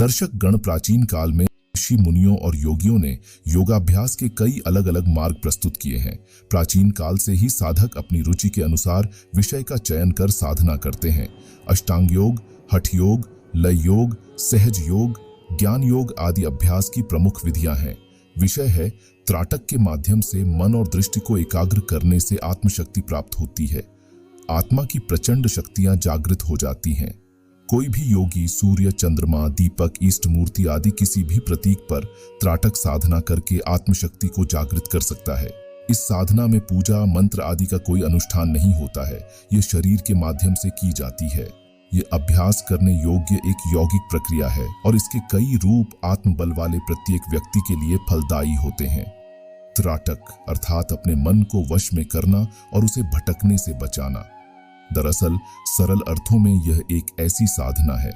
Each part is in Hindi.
दर्शक गण प्राचीन काल में ऋषि मुनियों और योगियों ने योगाभ्यास के कई अलग अलग मार्ग प्रस्तुत किए हैं। प्राचीन काल से ही साधक अपनी रुचि के अनुसार विषय का चयन कर साधना करते हैं। अष्टांग योग, हठ योग, लय योग, सहज योग, ज्ञान योग आदि अभ्यास की प्रमुख विधियां हैं। विषय है त्राटक के माध्यम से मन और दृष्टि को एकाग्र करने से आत्मशक्ति प्राप्त होती है। आत्मा की प्रचंड शक्तियां जागृत हो जाती हैं। कोई भी योगी सूर्य, चंद्रमा, दीपक, इष्ट मूर्ति आदि किसी भी प्रतीक पर त्राटक साधना करके आत्मशक्ति को जागृत कर सकता है। इस साधना में पूजा, मंत्र आदि का कोई अनुष्ठान नहीं होता है। ये शरीर के माध्यम से की जाती है। ये अभ्यास करने योग्य एक यौगिक प्रक्रिया है और इसके कई रूप आत्मबल वाले प्रत्येक व्यक्ति के लिए फलदायी होते हैं। त्राटक अर्थात अपने मन को वश में करना और उसे भटकने से बचाना। दरअसल सरल अर्थों में यह एक ऐसी साधना है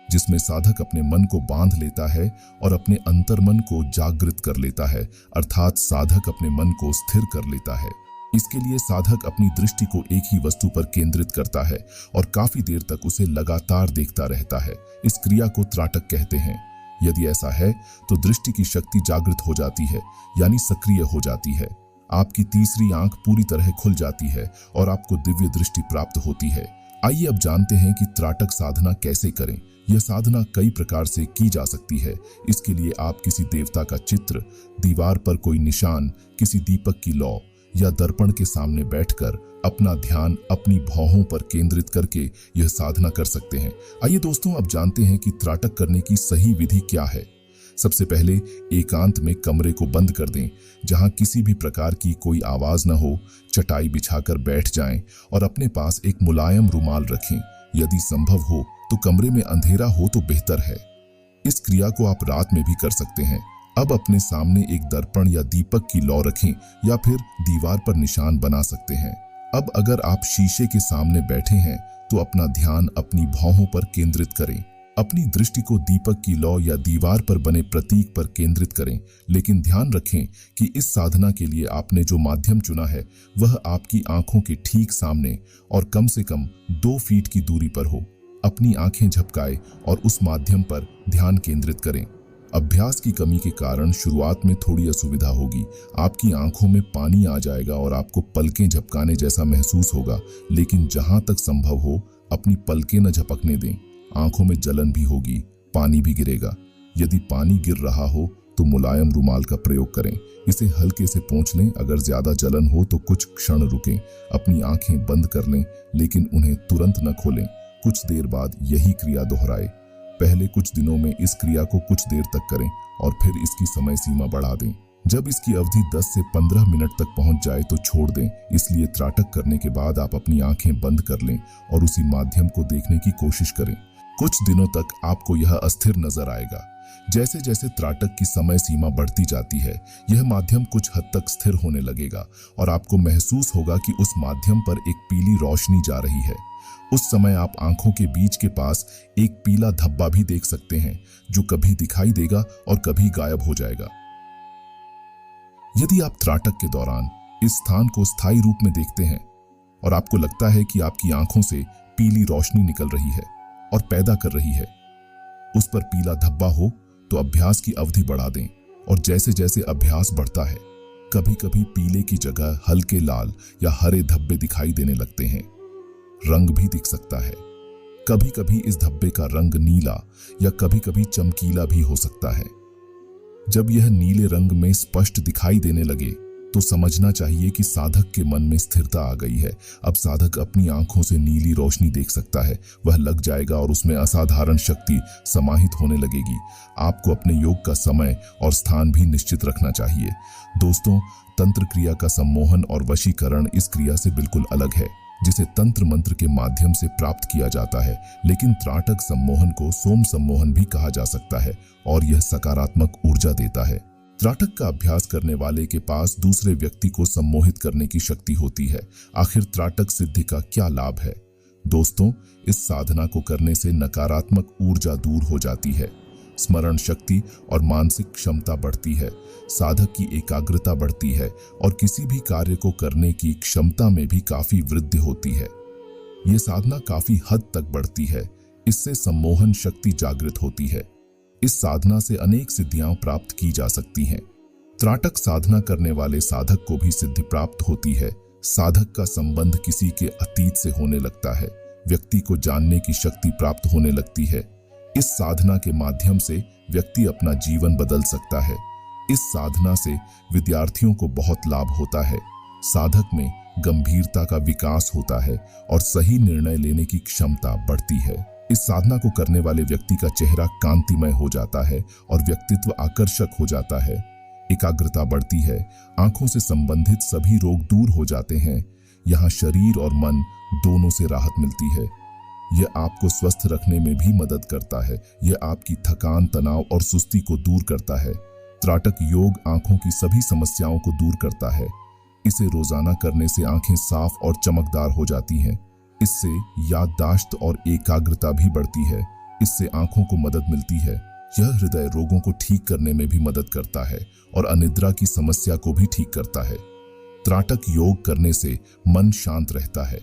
जिसमें साधक अपने मन को बांध लेता है और अपने अंतर्मन को जागृत कर लेता है, अर्थात साधक अपने मन को स्थिर कर लेता है। इसके लिए साधक अपनी दृष्टि को एक ही वस्तु पर केंद्रित करता है और काफी देर तक उसे लगातार देखता रहता है। इस क्रिया को त्राटक कहते हैं। यदि ऐसा है तो दृष्टि की शक्ति जागृत हो जाती है, यानी सक्रिय हो जाती है। आपकी तीसरी आंख पूरी तरह खुल जाती है और आपको दिव्य दृष्टि प्राप्त होती है। आइए अब जानते हैं कि त्राटक साधना कैसे करें। यह साधना कई प्रकार से की जा सकती है। इसके लिए आप किसी देवता का चित्र, दीवार पर कोई निशान, किसी दीपक की लौ या दर्पण के सामने बैठकर अपना ध्यान अपनी भौहों पर केंद्रित करके यह साधना कर सकते हैं। आइए दोस्तों अब जानते हैं कि त्राटक करने की सही विधि क्या है। सबसे पहले एकांत में कमरे को बंद कर दें, जहां किसी भी प्रकार की कोई आवाज न हो। चटाई बिछाकर बैठ जाएं और अपने पास एक मुलायम रुमाल रखें। यदि संभव हो तो कमरे में अंधेरा हो तो बेहतर है। इस क्रिया को आप रात में भी कर सकते हैं। अब अपने सामने एक दर्पण या दीपक की लौ रखें या फिर दीवार पर निशान बना सकते हैं। अब अगर आप शीशे के सामने बैठे हैं तो अपना ध्यान अपनी भौहों पर केंद्रित करें। अपनी दृष्टि को दीपक की लौ या दीवार पर बने प्रतीक पर केंद्रित करें, लेकिन ध्यान रखें कि इस साधना के लिए आपने जो माध्यम चुना है वह आपकी आंखों के ठीक सामने और कम से कम 2 फीट की दूरी पर हो। अपनी आंखें झपकाएं और उस माध्यम पर ध्यान केंद्रित करें। अभ्यास की कमी के कारण शुरुआत में थोड़ी असुविधा होगी। आपकी आंखों में पानी आ जाएगा और आपको पलकें झपकाने जैसा महसूस होगा, लेकिन जहां तक संभव हो अपनी पलकें न झपकने दें। आंखों में जलन भी होगी, पानी भी गिरेगा। यदि पानी गिर रहा हो तो मुलायम रुमाल का प्रयोग करें। इसे हल्के से पोंछ लें। अगर ज्यादा जलन हो तो कुछ क्षण रुकें, अपनी आंखें बंद कर लें, लेकिन उन्हें तुरंत न खोलें। कुछ देर बाद यही क्रिया दोहराएं। पहले कुछ दिनों में इस क्रिया को कुछ देर तक करें और फिर इसकी समय सीमा बढ़ा दें। जब इसकी अवधि 10 से 15 मिनट तक पहुंच जाए तो छोड़ दें। इसलिए त्राटक करने के बाद आप अपनी आंखें बंद कर लें और उसी माध्यम को देखने की कोशिश करें। कुछ दिनों तक आपको यह अस्थिर नजर आएगा। जैसे जैसे त्राटक की समय सीमा बढ़ती जाती है, यह माध्यम कुछ हद तक स्थिर होने लगेगा और आपको महसूस होगा कि उस माध्यम पर एक पीली रोशनी जा रही है। उस समय आप आंखों के बीच के पास एक पीला धब्बा भी देख सकते हैं, जो कभी दिखाई देगा और कभी गायब हो जाएगा। यदि आप त्राटक के दौरान इस स्थान को स्थायी रूप में देखते हैं और आपको लगता है कि आपकी आंखों से पीली रोशनी निकल रही है और पैदा कर रही है, उस पर पीला धब्बा हो तो अभ्यास की अवधि बढ़ा दें। और जैसे जैसे अभ्यास बढ़ता है, कभी कभी पीले की जगह हल्के लाल या हरे धब्बे दिखाई देने लगते हैं। रंग भी दिख सकता है। कभी कभी इस धब्बे का रंग नीला या कभी कभी चमकीला भी हो सकता है। जब यह नीले रंग में स्पष्ट दिखाई देने लगे तो समझना चाहिए कि साधक के मन में स्थिरता आ गई है। अब साधक अपनी आंखों से नीली रोशनी देख सकता है। वह लग जाएगा और उसमें असाधारण शक्ति समाहित होने लगेगी। आपको अपने योग का समय और स्थान भी निश्चित रखना चाहिए। दोस्तों, तंत्र क्रिया का सम्मोहन और वशीकरण इस क्रिया से बिल्कुल अलग है, जिसे तंत्र मंत्र के माध्यम से प्राप्त किया जाता है। लेकिन त्राटक सम्मोहन को सोम सम्मोहन भी कहा जा सकता है और यह सकारात्मक ऊर्जा देता है। त्राटक का अभ्यास करने वाले के पास दूसरे व्यक्ति को सम्मोहित करने की शक्ति होती है। आखिर त्राटक सिद्धि का क्या लाभ है? दोस्तों, इस साधना को करने से नकारात्मक ऊर्जा दूर हो जाती है, स्मरण शक्ति और मानसिक क्षमता बढ़ती है, साधक की एकाग्रता बढ़ती है और किसी भी कार्य को करने की क्षमता में भी काफी वृद्धि होती है। यह साधना काफी हद तक बढ़ती है। इससे सम्मोहन शक्ति जागृत होती है। इस साधना से अनेक सिद्धियां प्राप्त की जा सकती हैं। त्राटक साधना करने वाले साधक को भी सिद्धि प्राप्त होती है। साधक का संबंध किसी के अतीत से होने लगता है। व्यक्ति को जानने की शक्ति प्राप्त होने लगती है। इस साधना के माध्यम से व्यक्ति अपना जीवन बदल सकता है। इस साधना से विद्यार्थियों को बहुत लाभ होता है। साधक में गंभीरता का विकास होता है और सही निर्णय लेने की क्षमता बढ़ती है। इस साधना को करने वाले व्यक्ति का चेहरा कांतिमय हो जाता है और व्यक्तित्व आकर्षक हो जाता है। एकाग्रता बढ़ती है। आंखों से संबंधित सभी रोग दूर हो जाते हैं। यहाँ शरीर और मन दोनों से राहत मिलती है। यह आपको स्वस्थ रखने में भी मदद करता है। यह आपकी थकान, तनाव और सुस्ती को दूर करता है। त्राटक योग आंखों की सभी समस्याओं को दूर करता है। इसे रोजाना करने से आंखें साफ और चमकदार हो जाती हैं। इससे याददाश्त और एकाग्रता भी बढ़ती है। इससे आंखों को मदद मिलती है। यह हृदय रोगों को ठीक करने में भी मदद करता है और अनिद्रा की समस्या को भी ठीक करता है। त्राटक योग करने से मन शांत रहता है।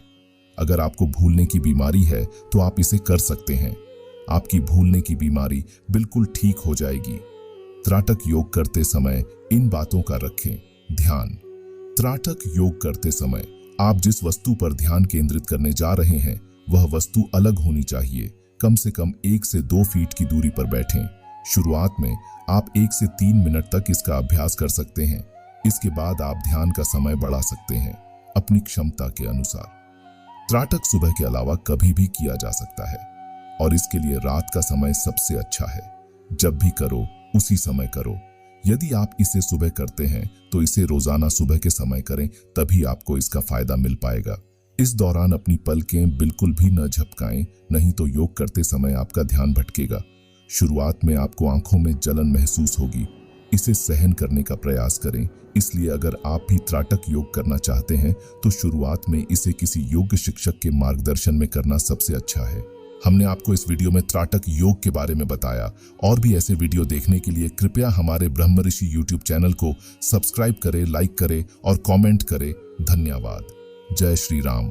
अगर आपको भूलने की बीमारी है तो आप इसे कर सकते हैं। आपकी भूलने की बीमारी बिल्कुल ठीक हो जाएगी। त्राटक योग करते समय इन बातों का रखें ध्यान। त्राटक योग करते समय आप जिस वस्तु पर ध्यान केंद्रित करने जा रहे हैं वह वस्तु अलग होनी चाहिए। कम से कम 1 से 2 फीट की दूरी पर बैठें। शुरुआत में आप 1 से 3 मिनट तक इसका अभ्यास कर सकते हैं। इसके बाद आप ध्यान का समय बढ़ा सकते हैं अपनी क्षमता के अनुसार। त्राटक सुबह के अलावा कभी भी किया जा सकता है और इसके लिए रात का समय सबसे अच्छा है। जब भी करो उसी समय करो। यदि आप इसे सुबह करते हैं तो इसे रोजाना सुबह के समय करें, तभी आपको इसका फायदा मिल पाएगा। इस दौरान अपनी पलकें बिल्कुल भी न झपकाएं, नहीं तो योग करते समय आपका ध्यान भटकेगा। शुरुआत में आपको आंखों में जलन महसूस होगी। इसे सहन करने का प्रयास करें। इसलिए अगर आप भी त्राटक योग करना चाहते हैं तो शुरुआत में इसे किसी योग शिक्षक के मार्गदर्शन में करना सबसे अच्छा है। हमने आपको इस वीडियो में त्राटक योग के बारे में बताया। और भी ऐसे वीडियो देखने के लिए कृपया हमारे ब्रह्मऋषि यूट्यूब चैनल को सब्सक्राइब करें, लाइक करें और कमेंट करें। धन्यवाद। जय श्री राम।